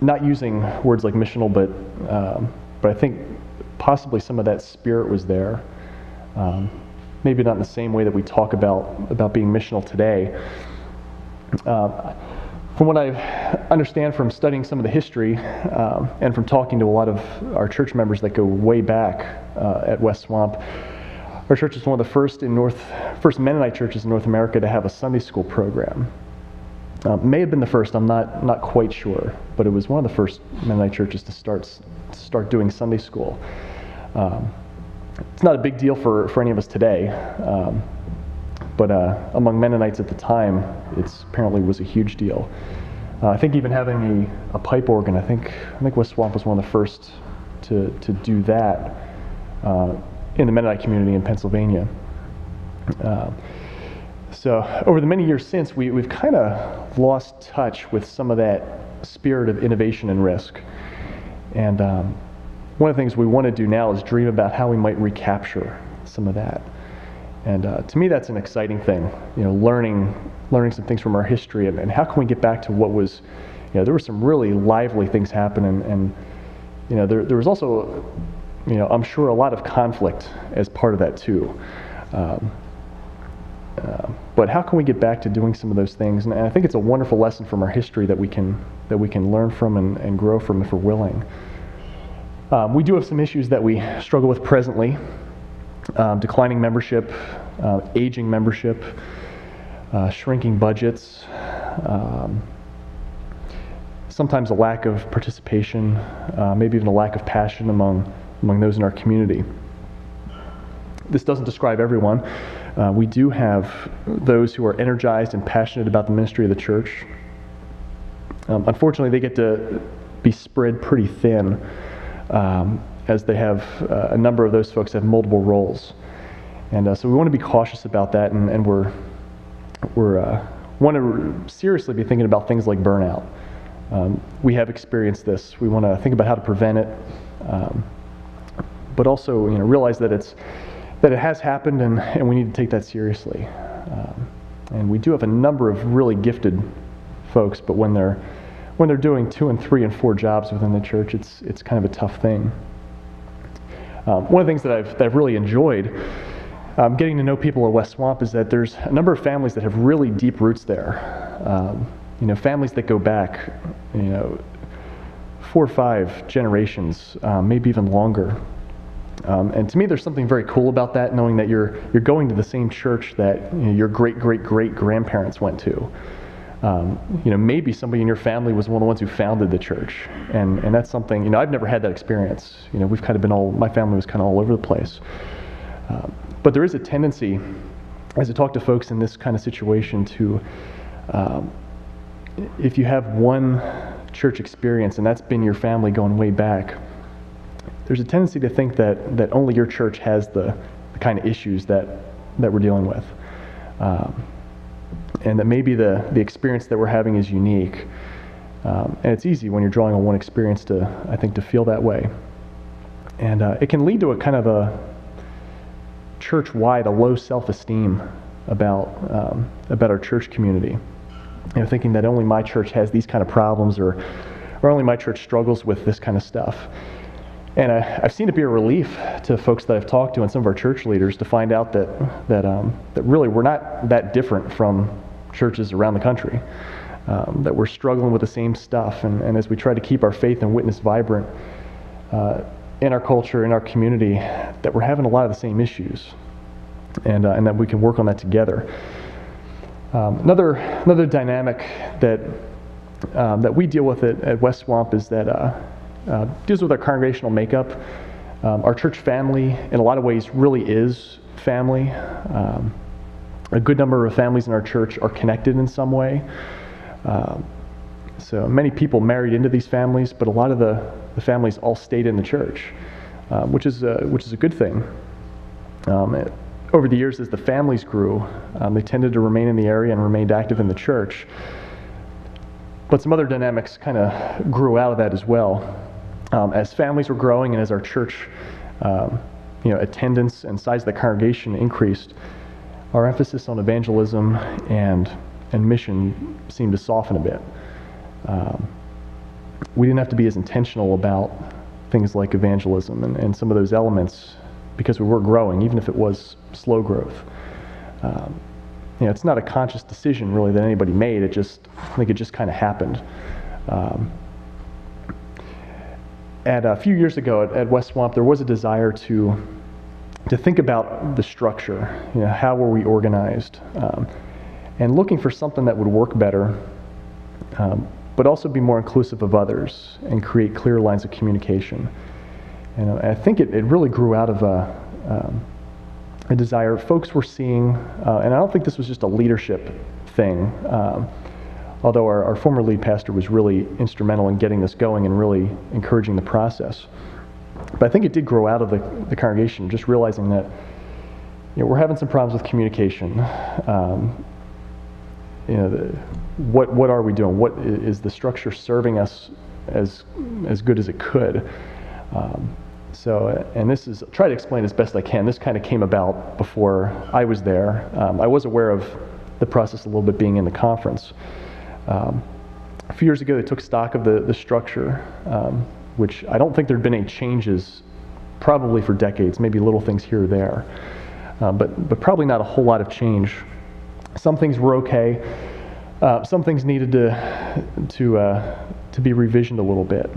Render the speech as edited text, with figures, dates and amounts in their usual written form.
not using words like missional, but I think possibly some of that spirit was there. Maybe not in the same way that we talk about being missional today. From what I understand from studying some of the history and from talking to a lot of our church members that go way back at West Swamp, our church is one of the first Mennonite churches in North America to have a Sunday school program. May have been the first, I'm not quite sure, but it was one of the first Mennonite churches to start doing Sunday school. It's not a big deal for any of us today, but among Mennonites at the time, it apparently was a huge deal. I think even having a pipe organ, I think West Swamp was one of the first to do that in the Mennonite community in Pennsylvania. So over the many years since, we've kind of lost touch with some of that spirit of innovation and risk. And one of the things we want to do now is dream about how we might recapture some of that. And to me, that's an exciting thing, learning some things from our history and how can we get back to what was, there were some really lively things happening, and there was also, I'm sure a lot of conflict as part of that too. But how can we get back to doing some of those things? And I think it's a wonderful lesson from our history that we can learn from and grow from if we're willing. We do have some issues that we struggle with presently. Declining membership, aging membership, shrinking budgets, sometimes a lack of participation, maybe even a lack of passion among those in our community. This doesn't describe everyone. We do have those who are energized and passionate about the ministry of the church. Unfortunately, they get to be spread pretty thin, as they have a number of those folks have multiple roles. And so we want to be cautious about that, and we're want to seriously be thinking about things like burnout. We have experienced this. We want to think about how to prevent it, but also realize that it has happened, and we need to take that seriously. And we do have a number of really gifted folks, but when they're doing 2 and 3 and 4 jobs within the church, it's kind of a tough thing. One of the things that I've really enjoyed getting to know people at West Swamp is that there's a number of families that have really deep roots there. Families that go back 4 or 5 generations, maybe even longer. And to me, there's something very cool about that, knowing that you're going to the same church that your great-great-great-grandparents went to. Maybe somebody in your family was one of the ones who founded the church, and that's something, I've never had that experience. We've kind of my family was kind of all over the place. But there is a tendency, as I talk to folks in this kind of situation, to, if you have one church experience and that's been your family going way back, there's a tendency to think that only your church has the kind of issues that we're dealing with. And that maybe the experience that we're having is unique. And it's easy when you're drawing on one experience to feel that way. And it can lead to a kind of a church-wide, a low self-esteem about our church community. Thinking that only my church has these kind of problems, or only my church struggles with this kind of stuff. And I've seen it be a relief to folks that I've talked to and some of our church leaders to find out that really we're not that different from churches around the country, that we're struggling with the same stuff, and as we try to keep our faith and witness vibrant in our culture, in our community, that we're having a lot of the same issues, and that we can work on that together. Another dynamic that we deal with at West Swamp is that deals with our congregational makeup. Our church family, in a lot of ways, really is family. A good number of families in our church are connected in some way. So many people married into these families, but a lot of the families all stayed in the church, which is a good thing. Over the years, as the families grew, they tended to remain in the area and remained active in the church. But some other dynamics kind of grew out of that as well. As families were growing and as our church attendance and size of the congregation increased, our emphasis on evangelism and mission seemed to soften a bit. we didn't have to be as intentional about things like evangelism and some of those elements because we were growing, even if it was slow growth. It's not a conscious decision really that anybody made. I think it just kind of happened. A few years ago at West Swamp, there was a desire to think about the structure. How were we organized, and looking for something that would work better, but also be more inclusive of others and create clear lines of communication. And I think it really grew out of a desire folks were seeing, and I don't think this was just a leadership thing, although our former lead pastor was really instrumental in getting this going and really encouraging the process. But I think it did grow out of the congregation, just realizing that we're having some problems with communication. What are we doing? What is the structure serving us as good as it could? And this is, try to explain as best I can. This kind of came about before I was there. I was aware of the process a little bit being in the conference. A few years ago, they took stock of the structure, which I don't think there'd been any changes probably for decades, maybe little things here or there, but probably not a whole lot of change. Some things were okay. Some things needed to be revisioned a little bit.